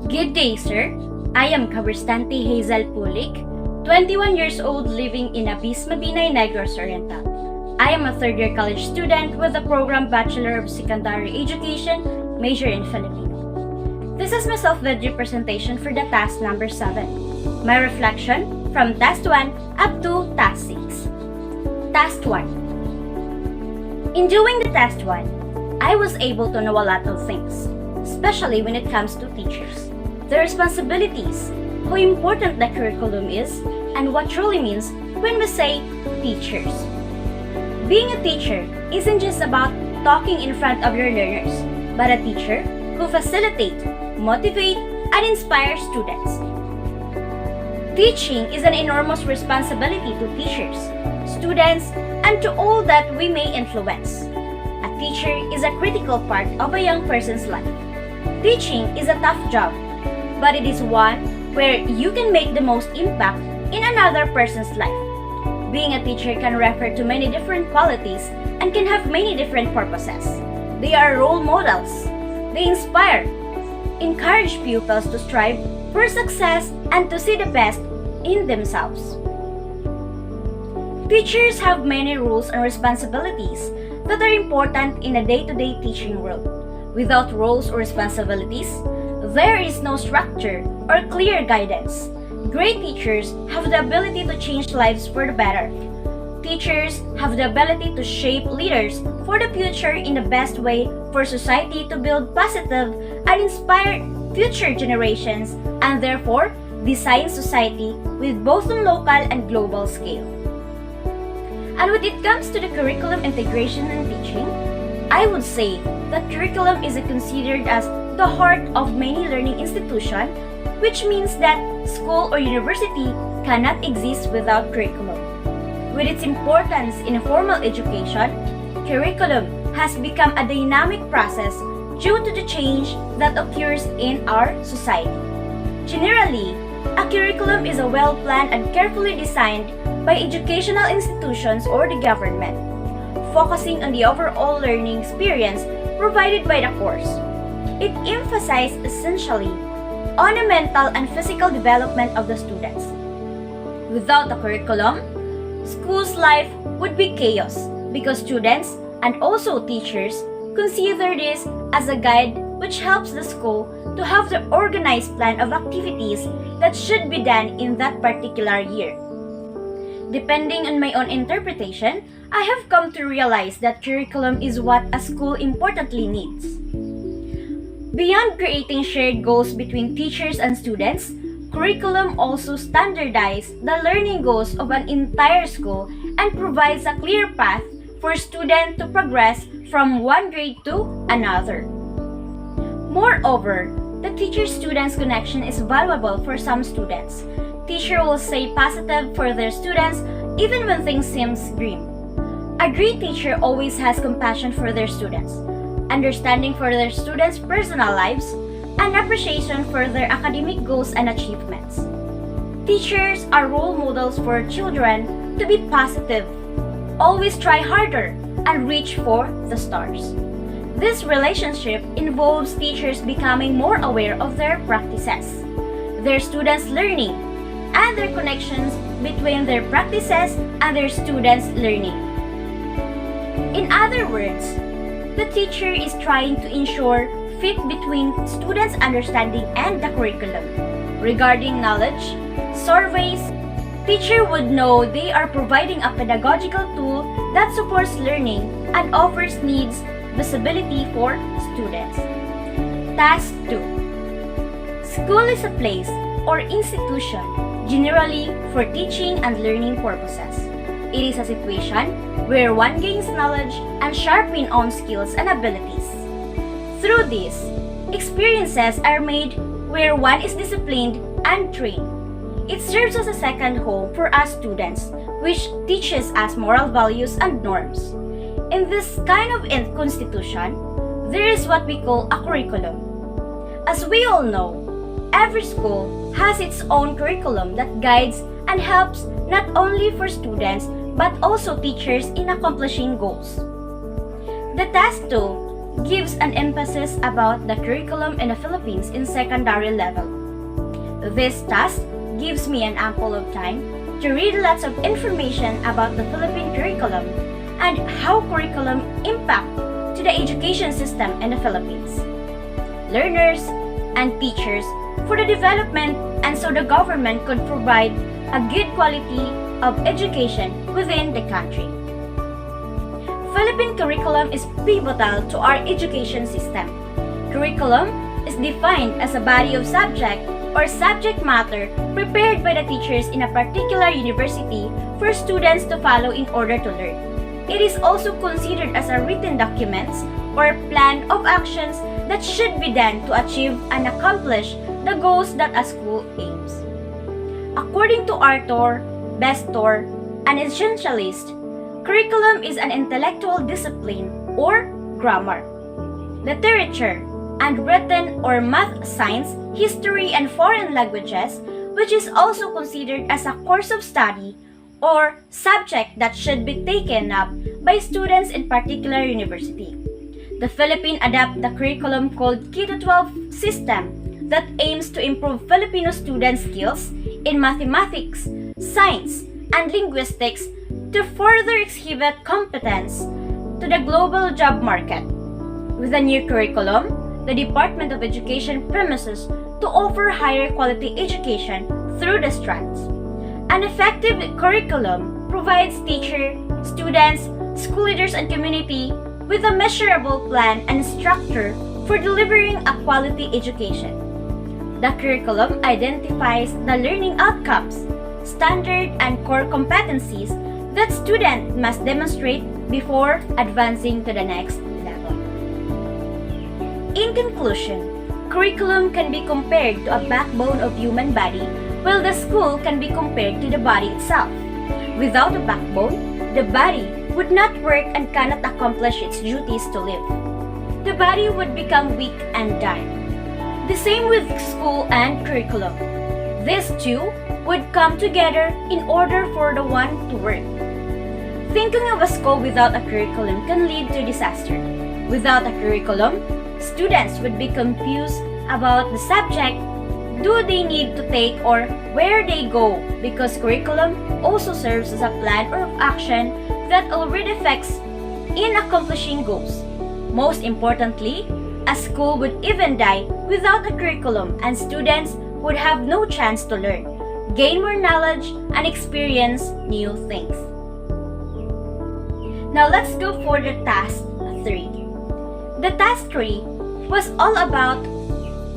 Good day, sir. I am Kabristante Hazel, 21 years old, living in Abisma, Binay, Negros Oriental. I am a third-year college student with the program Bachelor of Secondary Education, major in Filipino. This is my self-led presentation for the task number 7. My reflection from task 1 up to task 6. Task 1. In doing the task 1, I was able to know a lot of things, especially when it comes to teachers, their responsibilities, how important the curriculum is, and what truly means when we say teachers. Being a teacher isn't just about talking in front of your learners, but a teacher who facilitates, motivates, and inspires students. Teaching is an enormous responsibility to teachers, students, and to all that we may influence. A teacher is a critical part of a young person's life. Teaching is a tough job, but it is one where you can make the most impact in another person's life. Being a teacher can refer to many different qualities and can have many different purposes. They are role models. They inspire, encourage pupils to strive for success and to see the best in themselves. Teachers have many roles and responsibilities that are important in a day-to-day teaching world. Without roles or responsibilities, there is no structure or clear guidance. Great teachers have the ability to change lives for the better. Teachers have the ability to shape leaders for the future in the best way for society to build positive and inspire future generations and therefore design society with both on local and global scale. And when it comes to the curriculum integration and teaching, I would say that curriculum is considered as the heart of many learning institutions, which means that school or university cannot exist without curriculum. With its importance in formal education, curriculum has become a dynamic process due to the change that occurs in our society. Generally, a curriculum is a well-planned and carefully designed by educational institutions or the government, focusing on the overall learning experience provided by the course. It emphasizes essentially on the mental and physical development of the students. Without the curriculum, school's life would be chaos because students and also teachers consider this as a guide which helps the school to have the organized plan of activities that should be done in that particular year. Depending on my own interpretation, I have come to realize that curriculum is what a school importantly needs. Beyond creating shared goals between teachers and students, curriculum also standardizes the learning goals of an entire school and provides a clear path for students to progress from one grade to another. Moreover, the teacher-students connection is valuable for some students. Teacher will say positive for their students even when things seem grim. A great teacher always has compassion for their students, understanding for their students' personal lives, and appreciation for their academic goals and achievements. Teachers are role models for children to be positive, always try harder, and reach for the stars. This relationship involves teachers becoming more aware of their practices, their students' learning, and their connections between their practices and their students' learning. In other words, the teacher is trying to ensure fit between students' understanding and the curriculum. Regarding knowledge, surveys, teacher would know they are providing a pedagogical tool that supports learning and offers needs visibility for students. Task 2. School is a place or institution generally for teaching and learning purposes. It is a situation where one gains knowledge and sharpens own skills and abilities. Through this, experiences are made where one is disciplined and trained. It serves as a second home for us students, which teaches us moral values and norms. In this kind of constitution, there is what we call a curriculum. As we all know, every school has its own curriculum that guides and helps not only for students but also teachers in accomplishing goals. The task 2 gives an emphasis about the curriculum in the Philippines in secondary level. This task gives me an ample of time to read lots of information about the Philippine curriculum and how curriculum impact to the education system in the Philippines, learners, and teachers for the development, and so the government could provide a good quality of education within the country. Philippine curriculum is pivotal to our education system. Curriculum is defined as a body of subject or subject matter prepared by the teachers in a particular university for students to follow in order to learn. It is also considered as a written documents or plan of actions that should be done to achieve and accomplish the goals that a school aims. According to Arthur, Bestor, an essentialist, curriculum is an intellectual discipline or grammar, literature, and written or math, science, history, and foreign languages, which is also considered as a course of study or subject that should be taken up by students in particular university. The Philippines adopt the curriculum called K-12 system that aims to improve Filipino student skills in mathematics, science, and linguistics to further exhibit competence to the global job market. With the new curriculum, the Department of Education promises to offer higher quality education through the strands. An effective curriculum provides teachers, students, school leaders, and community with a measurable plan and structure for delivering a quality education. The curriculum identifies the learning outcomes, standard, and core competencies that students must demonstrate before advancing to the next level. In conclusion, curriculum can be compared to a backbone of human body, while the school can be compared to the body itself. Without a backbone, the body would not work and cannot accomplish its duties to live. The body would become weak and die. The same with school and curriculum. These two would come together in order for the one to work. Thinking of a school without a curriculum can lead to disaster. Without a curriculum, students would be confused about the subject do they need to take or where they go, because curriculum also serves as a plan or action that already affects in accomplishing goals. Most importantly, a school would even die without a curriculum, and students would have no chance to learn, gain more knowledge, and experience new things. Now let's go for the task 3. The task 3 was all about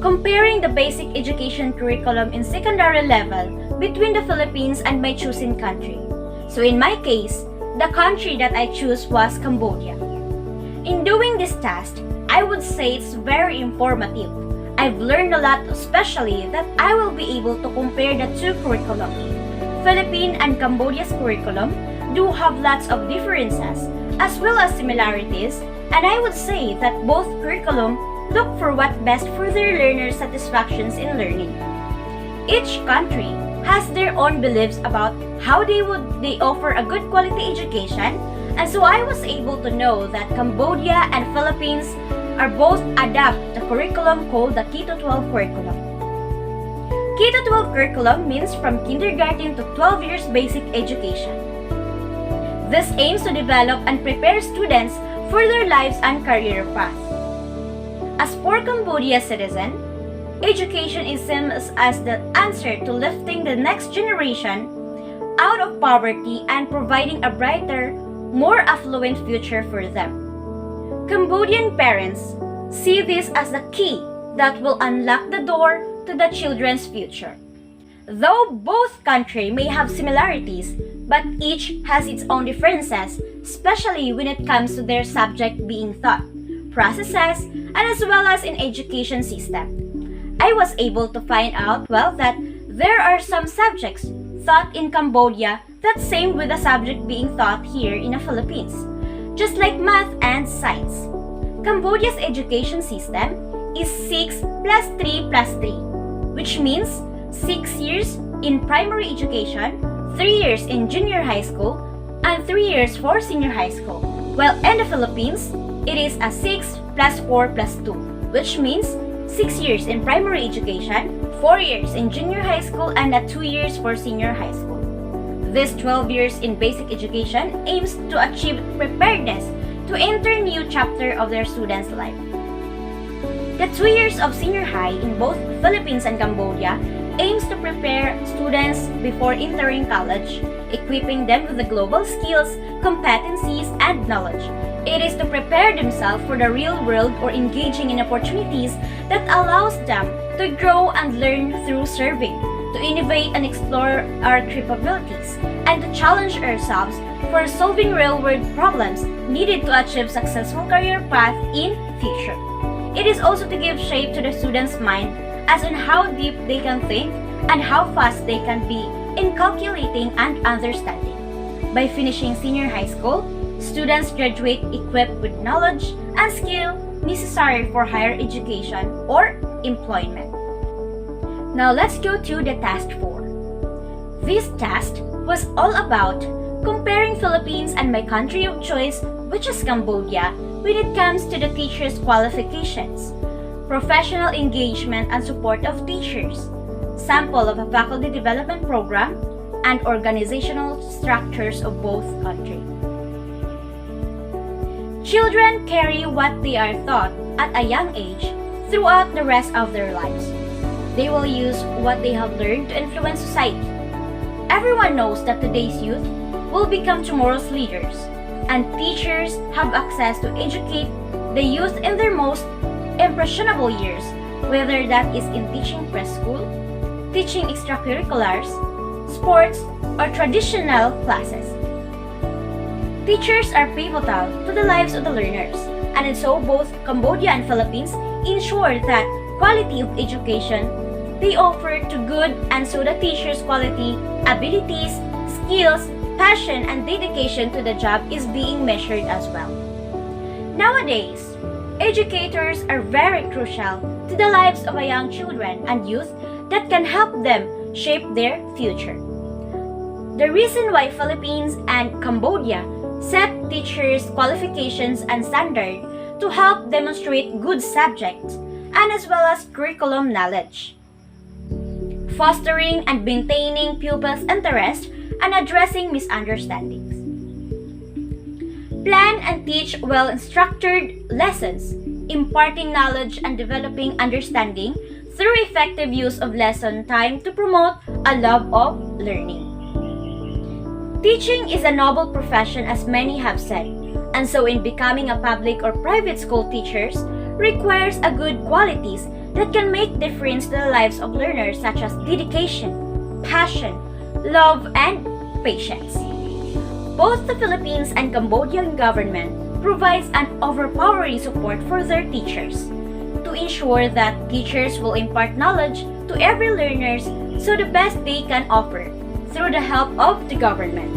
comparing the basic education curriculum in secondary level between the Philippines and my chosen country. So in my case, the country that I chose was Cambodia. In doing this task, I would say it's very informative. I've learned a lot, especially that I will be able to compare the two curriculum. Philippine and Cambodia's curriculum do have lots of differences as well as similarities, and I would say that both curriculum look for what best for their learners' satisfactions in learning. Each country has their own beliefs about how they offer a good quality education, and so I was able to know that Cambodia and Philippines are both adopt the curriculum called the K-12 curriculum. K-12 curriculum means from kindergarten to 12 years basic education. This aims to develop and prepare students for their lives and career path. As for Cambodia's citizen, education is seen as the answer to lifting the next generation out of poverty and providing a brighter, more affluent future for them. Cambodian parents see this as the key that will unlock the door to the children's future. Though both countries may have similarities, but each has its own differences, especially when it comes to their subject being taught, processes, and as well as in education system. I was able to find out, that there are some subjects taught in Cambodia that same with the subject being taught here in the Philippines, just like math and science. Cambodia's education system is 6 plus 3 plus 3, which means 6 years in primary education, 3 years in junior high school, and 3 years for senior high school. While in the Philippines, It is a 6 plus 4 plus 2, which means 6 years in primary education, 4 years in junior high school, and 2 years for senior high school. This 12 years in basic education aims to achieve preparedness to enter new chapter of their students' life. The 2 years of senior high in both Philippines and Cambodia aims to prepare students before entering college, equipping them with the global skills, competencies, and knowledge. It is to prepare themselves for the real world or engaging in opportunities that allows them to grow and learn through serving, to innovate and explore our capabilities, and to challenge ourselves for solving real-world problems needed to achieve successful career path in future. It is also to give shape to the student's mind as in how deep they can think and how fast they can be in calculating and understanding. By finishing senior high school, students graduate equipped with knowledge and skill necessary for higher education or employment. Now let's go to the task 4. This task was all about comparing Philippines and my country of choice, which is Cambodia, when it comes to the teachers' qualifications, professional engagement and support of teachers, sample of a faculty development program, and organizational structures of both countries. Children carry what they are taught at a young age throughout the rest of their lives. They will use what they have learned to influence society. Everyone knows that today's youth will become tomorrow's leaders, and teachers have access to educate the youth in their most impressionable years, whether that is in teaching preschool, teaching extracurriculars, sports, or traditional classes. Teachers are pivotal to the lives of the learners, and so both Cambodia and Philippines ensure that quality of education they offer to good, and so the teachers' quality, abilities, skills, passion, and dedication to the job is being measured as well. Nowadays, educators are very crucial to the lives of young children and youth that can help them shape their future. The reason why Philippines and Cambodia set teachers' qualifications and standard to help demonstrate good subjects and as well as curriculum knowledge, fostering and maintaining pupils' interest and addressing misunderstandings. Plan and teach well-structured lessons, imparting knowledge and developing understanding through effective use of lesson time to promote a love of learning. Teaching is a noble profession, as many have said, and so in becoming a public or private school teachers requires a good qualities that can make difference to the lives of learners, such as dedication, passion, love, and patience. Both the Philippines and Cambodian government provides an overpowering support for their teachers to ensure that teachers will impart knowledge to every learners so the best they can offer through the help of the government.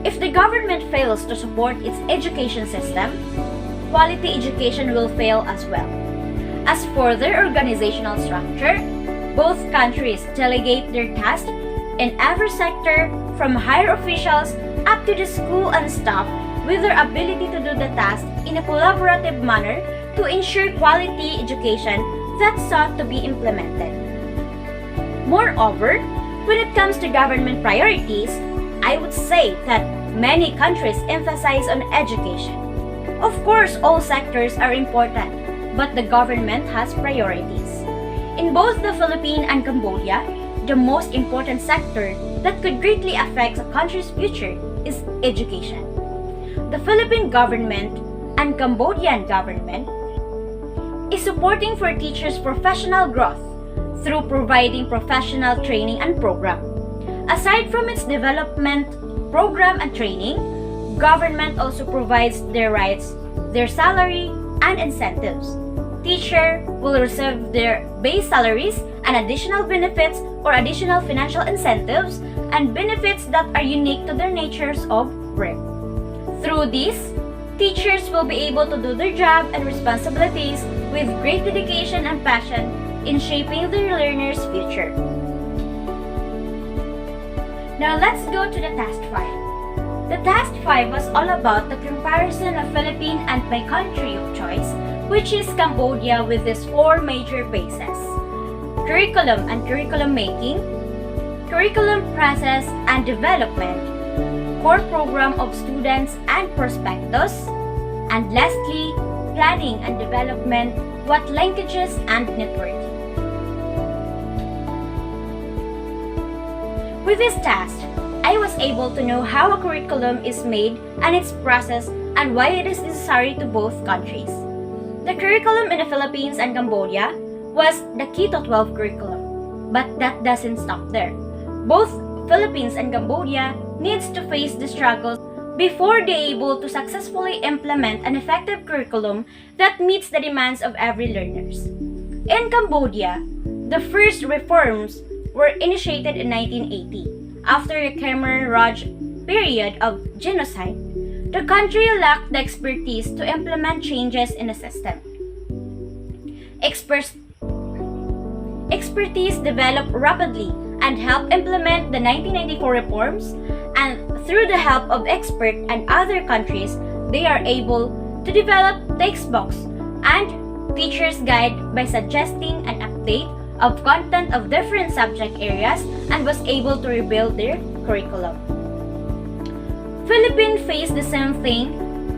If the government fails to support its education system, quality education will fail as well. As for their organizational structure, both countries delegate their tasks in every sector from higher officials up to the school and staff with their ability to do the task in a collaborative manner to ensure quality education that's sought to be implemented. Moreover, when it comes to government priorities, I would say that many countries emphasize on education. Of course, all sectors are important, but the government has priorities. In both the Philippines and Cambodia, the most important sector that could greatly affect a country's future is education. The Philippine government and Cambodian government is supporting for teachers' professional growth through providing professional training and program. Aside from its development program and training, government also provides their rights, their salary, and incentives. Teacher will receive their base salaries and additional benefits or additional financial incentives and benefits that are unique to their natures of work. Through this, teachers will be able to do their job and responsibilities with great dedication and passion in shaping their learners' future. Now let's go to the task 5. The task 5 was all about the comparison of Philippines and my country of choice, which is Cambodia, with these 4 major bases: curriculum and curriculum making, curriculum process and development, core program of students and prospectus, and lastly, planning and development, what linkages and networking. With this task, I was able to know how a curriculum is made and its process and why it is necessary to both countries. The curriculum in the Philippines and Cambodia was the Keto 12 curriculum, but that doesn't stop there. Both Philippines and Cambodia needs to face the struggles before they able to successfully implement an effective curriculum that meets the demands of every learners. In Cambodia, the first reforms were initiated in 1980 after the Khmer Rouge period of genocide. The country lacked the expertise to implement changes in the system. Expertise developed rapidly and helped implement the 1994 reforms, and through the help of experts and other countries, they are able to develop textbooks and teacher's guide by suggesting an update of content of different subject areas and was able to rebuild their curriculum. Philippines faced the same thing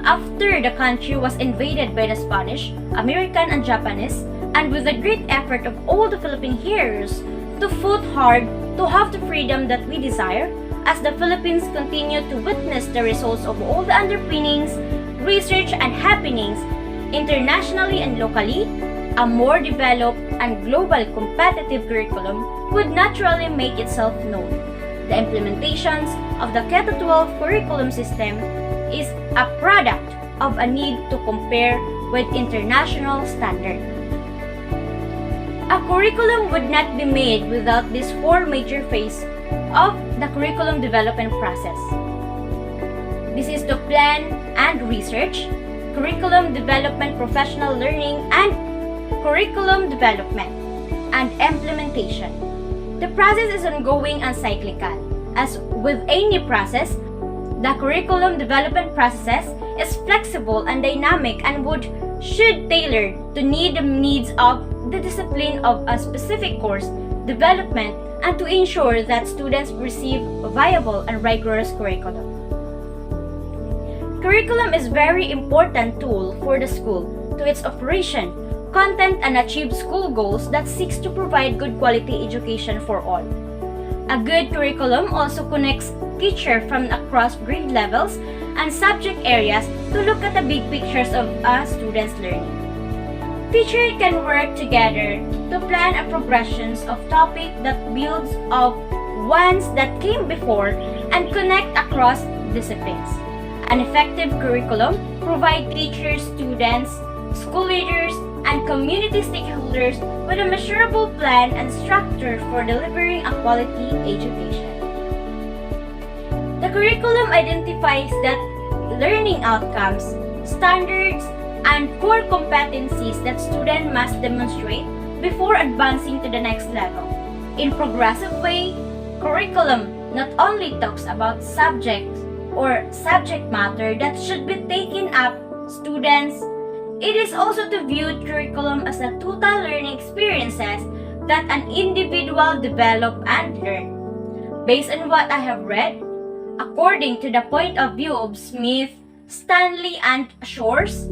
after the country was invaded by the Spanish, American, and Japanese, and with the great effort of all the Philippine heroes to fight hard to have the freedom that we desire, as the Philippines continue to witness the results of all the underpinnings, research, and happenings internationally and locally, a more developed and global competitive curriculum would naturally make itself known. The implementations of the Keto 12 curriculum system is a product of a need to compare with international standard. A curriculum would not be made without these 4 major phases of the curriculum development process. This is to plan and research, curriculum development, professional learning, and curriculum development and implementation. The process is ongoing and cyclical. As with any process, the curriculum development process is flexible and dynamic and should tailor to the needs of the discipline of a specific course development and to ensure that students receive a viable and rigorous curriculum. Curriculum is a very important tool for the school to its operation, content, and achieve school goals that seeks to provide good quality education for all. A good curriculum also connects teachers from across grade levels and subject areas to look at the big pictures of a student's learning. Teachers can work together to plan a progressions of topic that builds of ones that came before and connect across disciplines. An effective curriculum provides teachers, students, school leaders, and community stakeholders with a measurable plan and structure for delivering a quality education. The curriculum identifies that learning outcomes, standards, and core competencies that students must demonstrate before advancing to the next level. In progressive way, curriculum not only talks about subjects or subject matter that should be taken up students. It is also to view curriculum as a total learning experiences that an individual develop and learn. Based on what I have read, according to the point of view of Smith, Stanley, and Shores,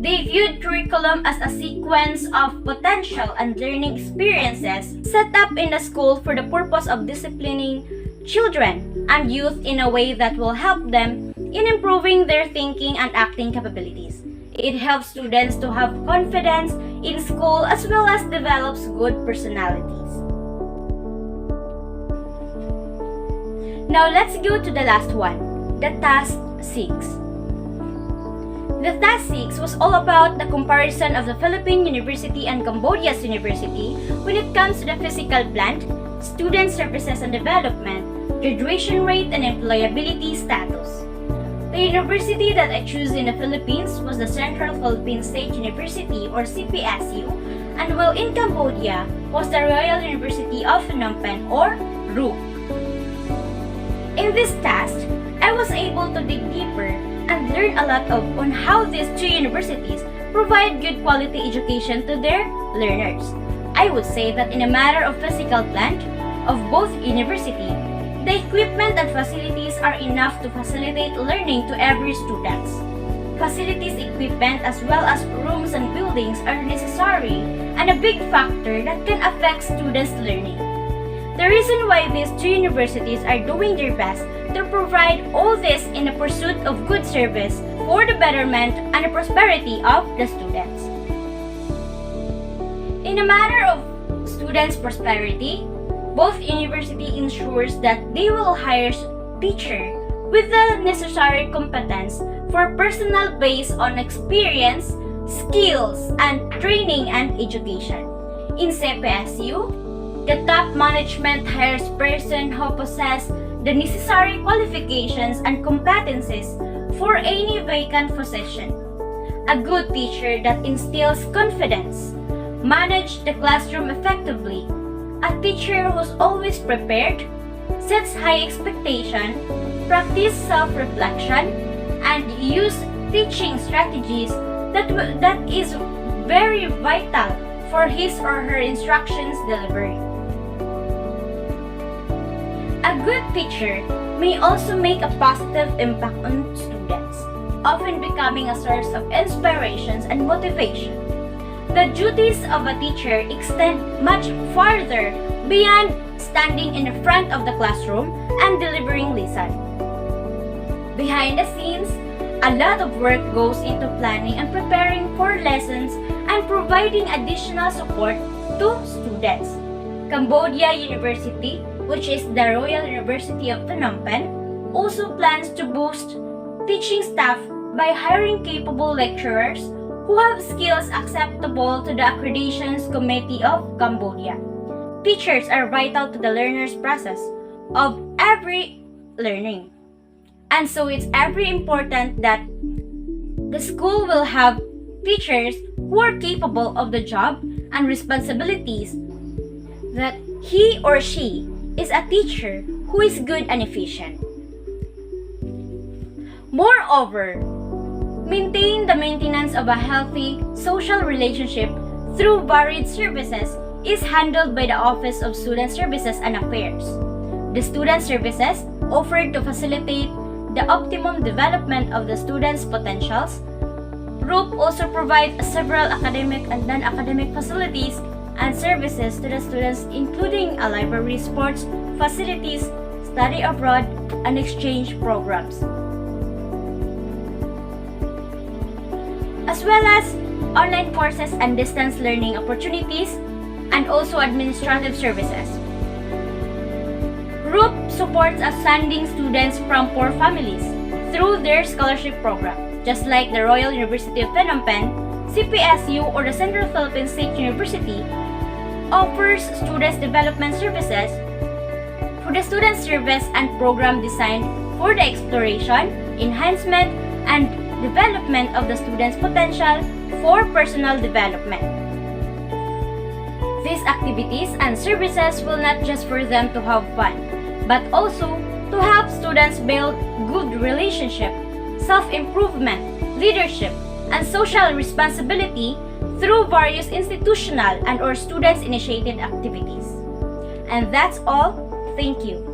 they viewed curriculum as a sequence of potential and learning experiences set up in the school for the purpose of disciplining children and youth in a way that will help them in improving their thinking and acting capabilities. It helps students to have confidence in school as well as develops good personalities. Now let's go to the last one, the task 6. The task 6 was all about the comparison of the Philippine University and Cambodia's university when it comes to the physical plant, student services and development, graduation rate, and employability status. The university that I chose in the Philippines was the Central Philippine State University or CPSU, and while in Cambodia was the Royal University of Phnom Penh or RUP. In this task, I was able to dig deeper and learn a lot on how these two universities provide good quality education to their learners. I would say that in a matter of physical plant of both university, the equipment and facilities are enough to facilitate learning to every student. Facilities, equipment, as well as rooms and buildings are necessary and a big factor that can affect students' learning. The reason why these two universities are doing their best to provide all this in the pursuit of good service for the betterment and the prosperity of the students. In a matter of students' prosperity, both university ensures that they will hire teachers with the necessary competence for personnel based on experience, skills, and training and education. In CPSU, the top management hires persons who possess the necessary qualifications and competencies for any vacant position. A good teacher that instills confidence, manages the classroom effectively, a teacher who's always prepared, sets high expectation, practice self-reflection, and use teaching strategies that is very vital for his or her instructions delivery. A good teacher may also make a positive impact on students, often becoming a source of inspirations and motivation. The duties of a teacher extend much farther beyond standing in the front of the classroom and delivering lesson. Behind the scenes, a lot of work goes into planning and preparing for lessons and providing additional support to students. Cambodia University, which is the Royal University of Phnom Penh, also plans to boost teaching staff by hiring capable lecturers who have skills acceptable to the Accreditations Committee of Cambodia. Teachers are vital to the learner's process of every learning. And so it's very important that the school will have teachers who are capable of the job and responsibilities, that he or she is a teacher who is good and efficient. Moreover, maintain the maintenance of a healthy social relationship through varied services is handled by the Office of Student Services and Affairs. The student services offered to facilitate the optimum development of the students' potentials. RUP also provides several academic and non-academic facilities and services to the students, including a library, sports facilities, study abroad, and exchange programs, as well as online courses and distance learning opportunities, and also administrative services. RUP supports outstanding students from poor families through their scholarship program, just like the Royal University of Phnom Penh, CPSU, or the Central Philippine State University offers students development services for the student service and program designed for the exploration, enhancement, and development of the student's potential for personal development. These activities and services will not just for them to have fun, but also to help students build good relationship, self-improvement, leadership, and social responsibility through various institutional and or students-initiated activities. And that's all. Thank you.